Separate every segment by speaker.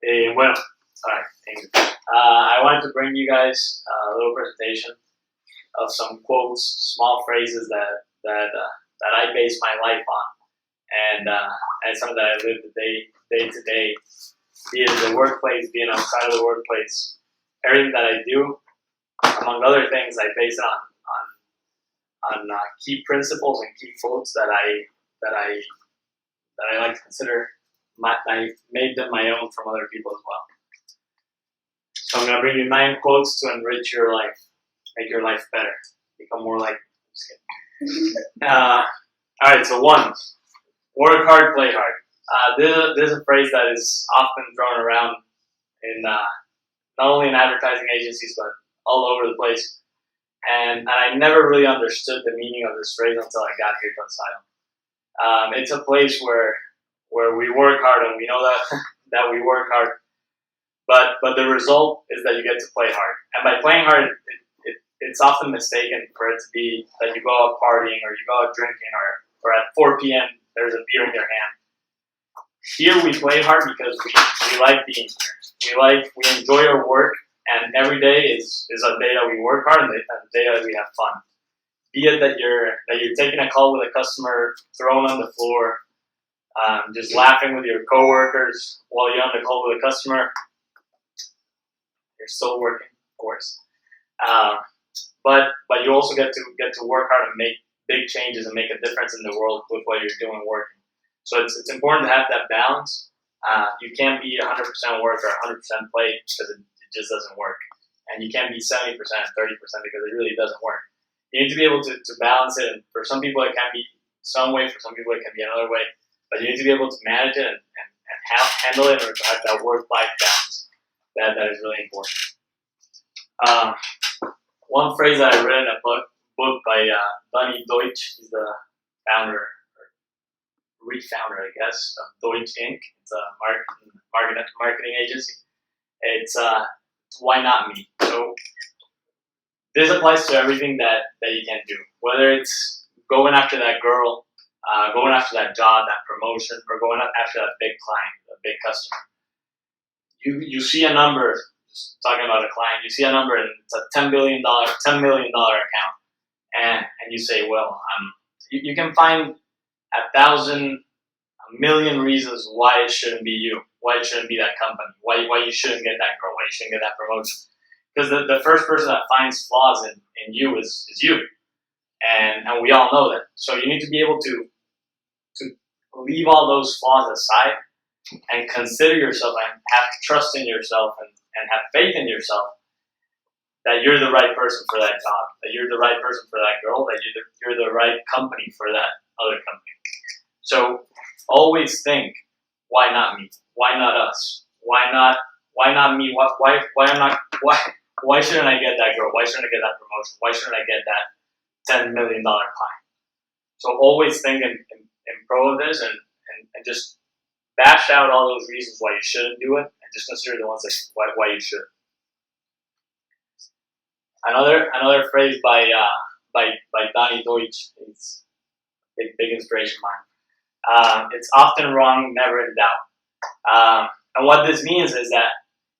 Speaker 1: Bueno, sorry. I wanted to bring you guys a little presentation of some quotes, small phrases that I base my life on, and something that I live day to day, be it in the workplace, be it outside of the workplace. Everything that I do, among other things, I base it on key principles and key quotes that I like to consider. I made them my own from other people as well. So I'm going to bring you 9 quotes to enrich your life, make your life better, become more like. All right, so 1, work hard, play hard. This is a phrase that is often thrown around in not only in advertising agencies but all over the place, and I never really understood the meaning of this phrase until I got here to Asylum. It's a place where we work hard, and we know that we work hard, but the result is that you get to play hard. And by playing hard, it's often mistaken for it to be that you go out partying or you go out drinking or at 4 p.m. there's a beer in your hand. Here we play hard because we like being here. We enjoy our work, and every day is a day that we work hard and a day that we have fun. Be it that you're taking a call with a customer, thrown on the floor, just laughing with your coworkers while you're on the call with a customer. You're still working, of course, but you also get to work hard and make big changes and make a difference in the world with what you're doing working. So it's important to have that balance. You can't be 100% work or 100% play because it just doesn't work, and you can't be 70%, 30% because it really doesn't work. You need to be able to balance it, and for some people it can be some way, for some people it can be another way. But you need to be able to manage it and handle it, or to have that work-life balance. That is really important. One phrase that I read in a book by Enrich, he's the founder, or re-founder, I guess, of Deutsch Inc. It's a marketing agency. It's why not me? So this applies to everything that you can do, whether it's going after that girl, going after that job, that promotion, or going after that big client, a big customer. You see a number, just talking about a client, you see a number and it's a $10 million account, and you say, well, you can find 1,000, a million reasons why it shouldn't be you, why it shouldn't be that company, why you shouldn't get that girl, why you shouldn't get that promotion. Because the first person that finds flaws in you is you, and we all know that. So you need to be able to leave all those flaws aside and consider yourself and have trust in yourself and have faith in yourself that you're the right person for that job, that you're the right person for that girl, that you're the right company for that other company. So always think, why not me? Why not us? Why not me? Why shouldn't I get that girl? Why shouldn't I get that promotion? Why shouldn't I get that $10 million client? So always think in pro of this and just bash out all those reasons why you shouldn't do it, and just consider the ones that why you should. Another phrase by Donnie Deutsch is a big inspiration of mine. It's often wrong, never in doubt. And what this means is that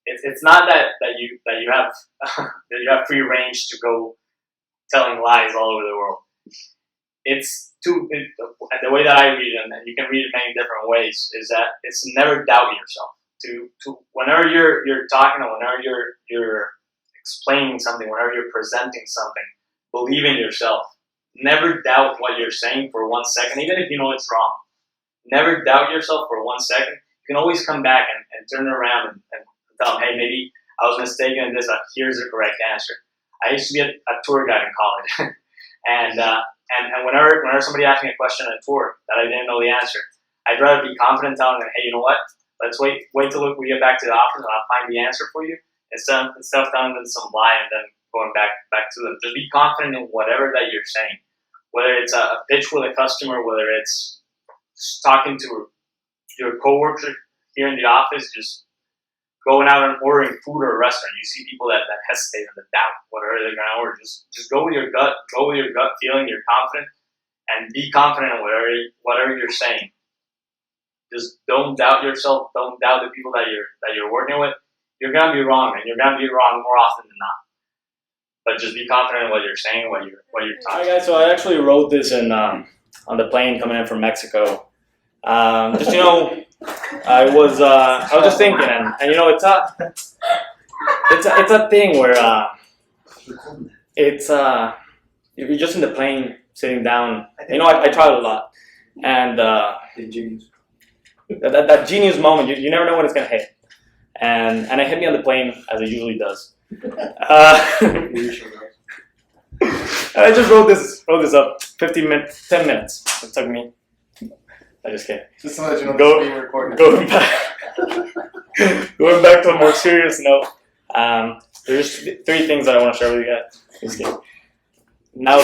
Speaker 1: it's not that you have that you have free range to go telling lies all over the world. The way that I read it, and you can read it many different ways, is that it's never doubt yourself. To whenever you're talking, or whenever you're explaining something, whenever you're presenting something, believe in yourself. Never doubt what you're saying for 1 second, even if you know it's wrong. Never doubt yourself for 1 second. You can always come back and turn it around and tell them, hey, maybe I was mistaken in this. Here's the correct answer. I used to be a tour guide in college, and whenever somebody asked me a question on a tour that I didn't know the answer, I'd rather be confident telling them, hey, you know what? Let's wait till we get back to the office and I'll find the answer for you, instead of telling them some lie and then going back to them. Just be confident in whatever that you're saying. Whether it's a pitch with a customer, whether it's just talking to your coworker here in the office, just going out and ordering food at a restaurant. You see people that hesitate and that doubt whatever they're going to order. Just go with your gut. Go with your gut feeling. You're confident, and be confident in whatever you're saying. Just don't doubt yourself. Don't doubt the people that you're working with. You're gonna be wrong, and you're gonna be wrong more often than not. But just be confident in what you're saying, what you're talking. Alright, guys. So I actually wrote this in on the plane coming in from Mexico. Just I was just thinking, and it's a thing where you're just in the plane sitting down. I travel a lot, and that genius moment, you never know when it's gonna hit, and it hit me on the plane as it usually does. I just wrote this up. 10 minutes. It took me. I just can't.
Speaker 2: Just to let you know this is being recorded.
Speaker 1: Going back to a more serious note. There's 3 things that I want to share with you guys. Just kidding. Now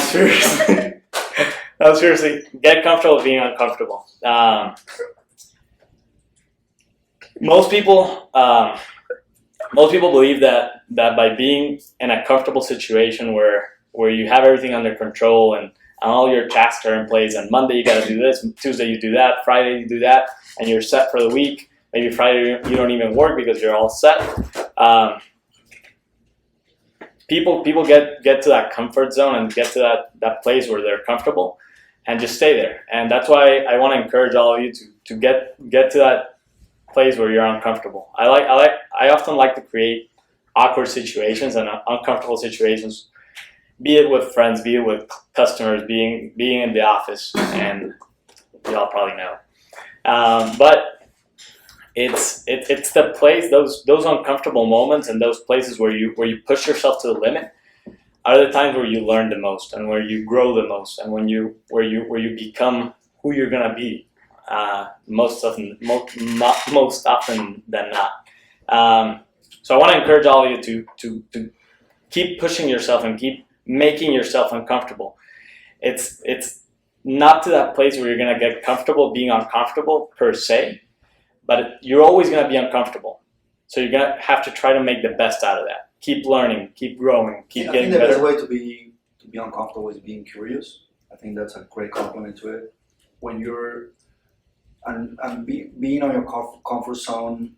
Speaker 1: seriously, get comfortable with being uncomfortable. Most people believe that by being in a comfortable situation where you have everything under control and all your tasks are in place, and Monday you got to do this, Tuesday you do that, Friday you do that, and you're set for the week. Maybe Friday you don't even work because you're all set. People get to that comfort zone and get to that place where they're comfortable and just stay there. And that's why I want to encourage all of you to get to that place where you're uncomfortable. I often like to create awkward situations and uncomfortable situations, be it with friends, be it with customers, being in the office, and y'all probably know. But it's the place, those uncomfortable moments and those places where you push yourself to the limit are the times where you learn the most and where you grow the most and where you become who you're gonna be most often than not. So I want to encourage all of you to keep pushing yourself and keep making yourself uncomfortable. It's not to that place where you're gonna get comfortable being uncomfortable per se, but you're always gonna be uncomfortable. So you're gonna have to try to make the best out of that. Keep learning, keep growing, keep getting better.
Speaker 2: I think the best way to be uncomfortable is being curious. I think that's a great compliment to it. When you're being on your comfort zone,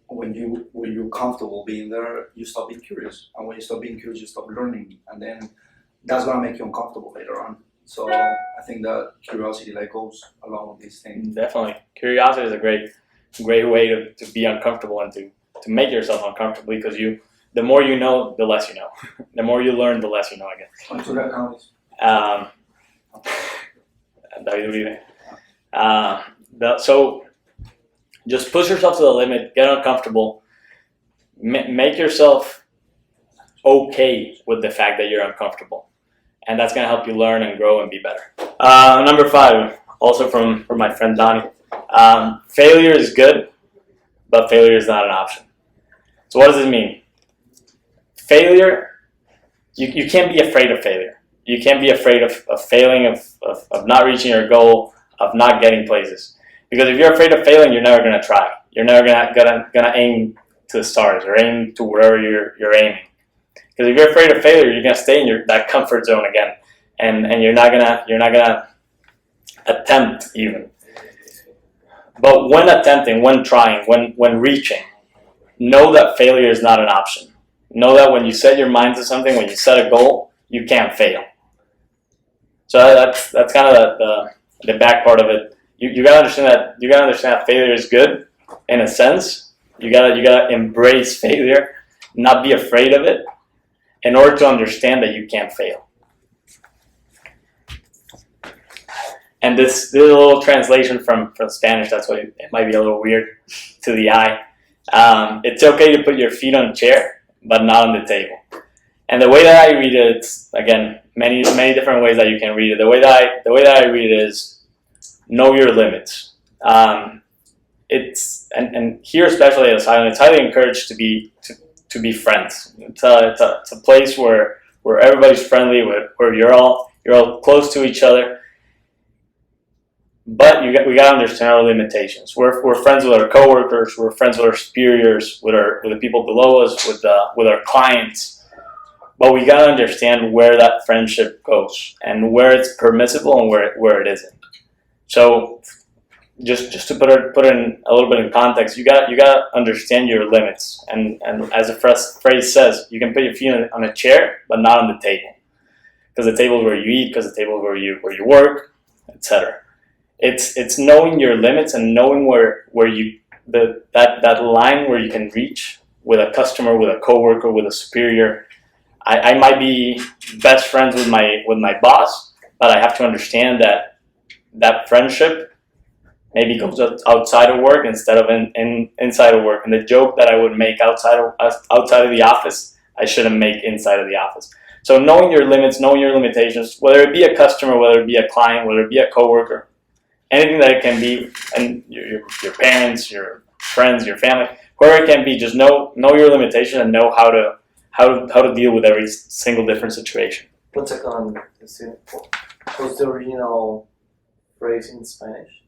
Speaker 2: when you're comfortable being there, you stop being curious, and when you stop being curious, you stop learning, and then that's gonna make you uncomfortable later on. So I think that curiosity goes along with these things.
Speaker 1: Definitely, curiosity is a great way to be uncomfortable and to make yourself uncomfortable, because the more you know, the less you know. The more you learn, the less you know, I guess. So just push yourself to the limit, get uncomfortable, make yourself okay with the fact that you're uncomfortable. And that's going to help you learn and grow and be better. Number 5, also from my friend Donnie. Failure is good, but failure is not an option. So what does this mean? Failure, you can't be afraid of failure. You can't be afraid of failing, of not reaching your goal, of not getting places. Because if you're afraid of failing, you're never going to try. You're never gonna aim to the stars or aim to wherever you're aiming. Because if you're afraid of failure, you're gonna stay in that comfort zone again, and you're not gonna attempt even. But when attempting, when trying, when reaching, know that failure is not an option. Know that when you set your mind to something, when you set a goal, you can't fail. So that's kind of the back part of it. You gotta understand that failure is good in a sense. You gotta embrace failure, not be afraid of it, in order to understand that you can't fail. And this little translation from Spanish, that's why it might be a little weird to the eye. It's okay to put your feet on a chair, but not on the table. And the way that I read it, it's, again, many different ways that you can read it. The way that I read it is, know your limits. It's and here, especially at Asylum, it's highly encouraged to be friends. It's a place where everybody's friendly, where you're all close to each other. But we gotta understand our limitations. We're friends with our coworkers. We're friends with our superiors, with the people below us, with our clients. But we gotta understand where that friendship goes and where it's permissible and where it isn't. So
Speaker 3: just to put in a little bit in context, you got to understand your limits. And as the phrase says, you can put your feet on a chair, but not on the table, because the table is where you eat, because the table is where you work, etc. It's knowing your limits and knowing where you that line where you can reach with a customer, with a coworker, with a superior. I might be best friends with my boss, but I have to understand that friendship maybe goes outside of work instead of inside of work. And the joke that I would make outside of the office, I shouldn't make inside of the office. So knowing your limits, knowing your limitations, whether it be a customer, whether it be a client, whether it be a coworker, anything that it can be, and your parents, your friends, your family, whoever it can be, just know your limitation and know how to deal with every single different situation.
Speaker 4: One second, what's the original phrase in Spanish?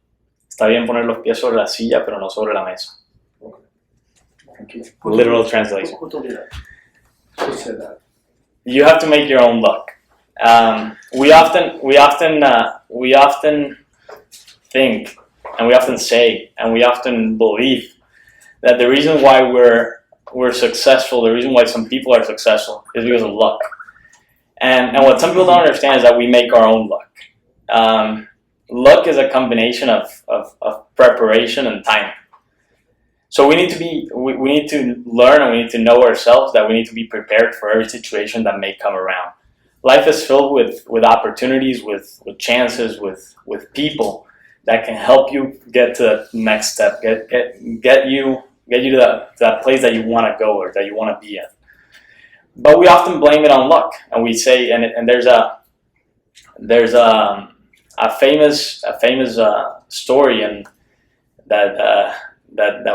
Speaker 3: Está bien poner los pies sobre la silla, pero no sobre la mesa.
Speaker 4: Okay.
Speaker 2: Thank you.
Speaker 3: Literal translation.
Speaker 2: Who told you that? Who said that?
Speaker 3: You have to make your own luck. We often think, and we often say, and we often believe that the reason why we're successful, the reason why some people are successful, is because of luck. And what some people don't understand is that we make our own luck. Luck is a combination of preparation and timing. So we need to learn, and we need to know ourselves that we need to be prepared for every situation that may come around. Life is filled with opportunities, with chances, with people that can help you get to the next step, get you to that place that you want to go or that you want to be at. But we often blame it on luck, and we say, and there's a famous story, and that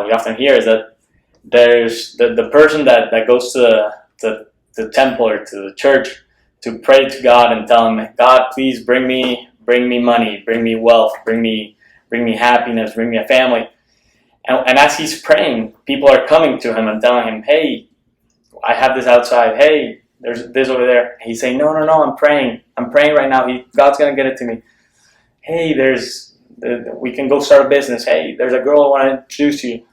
Speaker 3: we often hear is that there's the person that goes to the temple or to the church to pray to God and tell him, God, please bring me money, bring me wealth, bring me happiness, bring me a family. And as he's praying, people are coming to him and telling him, hey, I have this outside. Hey, there's this over there. He's saying, no, I'm praying right now. God's gonna get it to me. Hey, we can go start a business. Hey, there's a girl I want to introduce you. He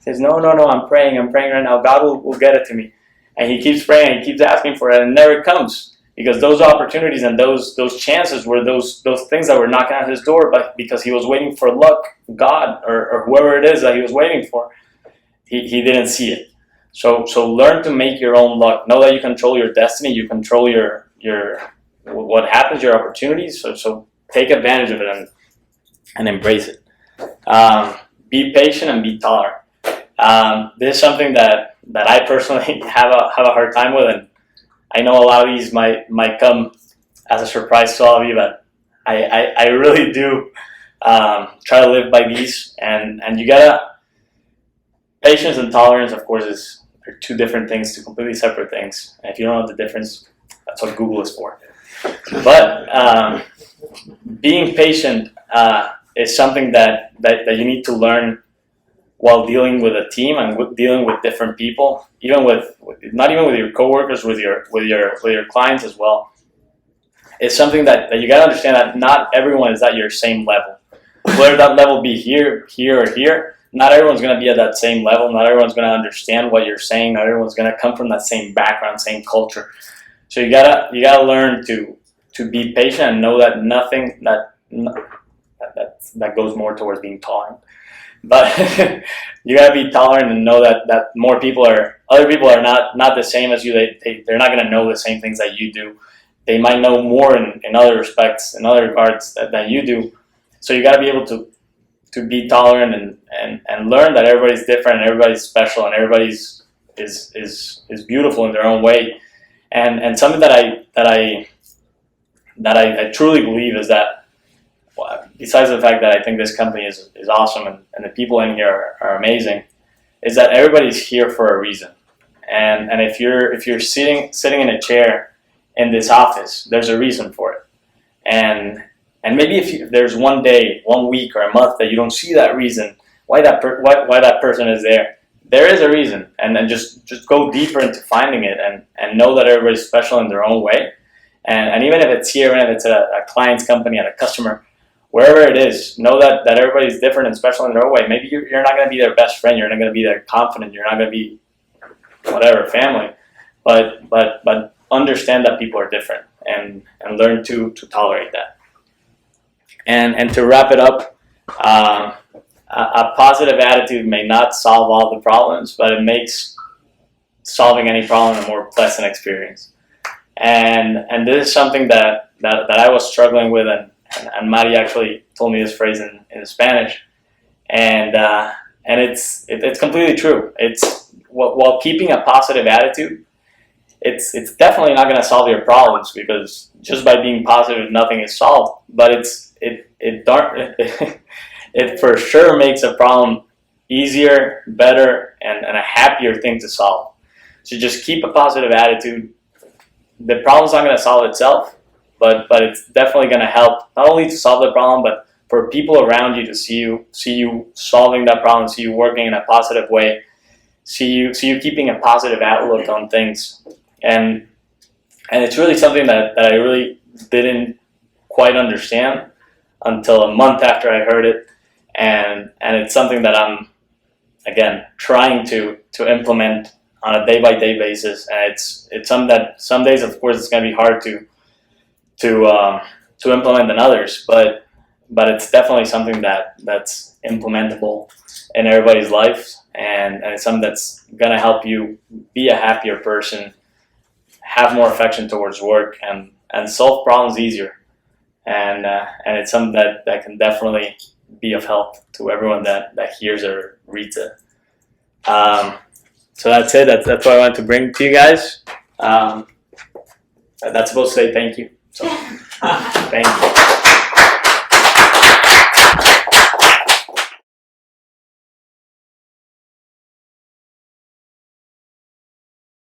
Speaker 3: says, no, I'm praying right now. God will get it to me. And he keeps praying, he keeps asking for it, and it never comes. Because those opportunities and those chances were those things that were knocking at his door, but because he was waiting for luck, God, or whoever it is that he was waiting for, he didn't see it. So learn to make your own luck. Know that you control your destiny, you control your what happens, your opportunities. So take advantage of it and embrace it. Be patient and be tolerant. This is something that I personally have a hard time with, and I know a lot of these might come as a surprise to all of you, but I really do try to live by these. And you gotta, patience and tolerance, of course, are two different things, two completely separate things. And if you don't know the difference, that's what Google is for. But being patient is something that you need to learn while dealing with a team and dealing with different people, even not even with your coworkers, with your clients as well. It's something that you gotta understand that not everyone is at your same level. Whether that level be here, or here, not everyone's gonna be at that same level. Not everyone's gonna understand what you're saying. Not everyone's gonna come from that same background, same culture. So you gotta learn to be patient and know that nothing that goes more towards being tolerant. But you gotta be tolerant and know that other people are not the same as you. They're not gonna know the same things that you do. They might know more in other respects, in other regards than you do. So you gotta be able to be tolerant and learn that everybody's different, and everybody's special, and everybody's is beautiful in their own way. And something that I truly believe is that, besides the fact that I think this company is awesome and the people in here are amazing, is that everybody's here for a reason. And if you're sitting in a chair in this office, there's a reason for it. And maybe if there's one day, 1 week, or a month that you don't see that reason, why that person is there is a reason. And then just go deeper into finding it and know that everybody's special in their own way. And even if it's here, and if it's a client's company and a customer, wherever it is, know that everybody's different and special in their own way. Maybe you're not going to be their best friend. You're not going to be their confidant. You're not going to be whatever family, but understand that people are different and learn to tolerate that. And to wrap it up, a positive attitude may not solve all the problems, but it makes solving any problem a more pleasant experience. And this is something that I was struggling with, and Mari actually told me this phrase in Spanish, and it's completely true. It's while keeping a positive attitude, it's definitely not going to solve your problems, because just by being positive, nothing is solved. But it for sure makes a problem easier, better, and a happier thing to solve. So just keep a positive attitude. The problem's not going to solve itself, but it's definitely going to help, not only to solve the problem, but for people around you to see you solving that problem, see you working in a positive way, see you keeping a positive outlook on things. And it's really something that I really didn't quite understand until a month after I heard it, and it's something that I'm, again, trying to implement on a day-by-day basis. And it's something that some days, of course, it's going to be hard to implement than others, but it's definitely something that's implementable in everybody's life, and it's something that's going to help you be a happier person, have more affection towards work, and solve problems easier. And it's something that can definitely be of help to everyone that hears or reads it. So that's it. That's what I wanted to bring to you guys. That's supposed to say thank you. So thank you.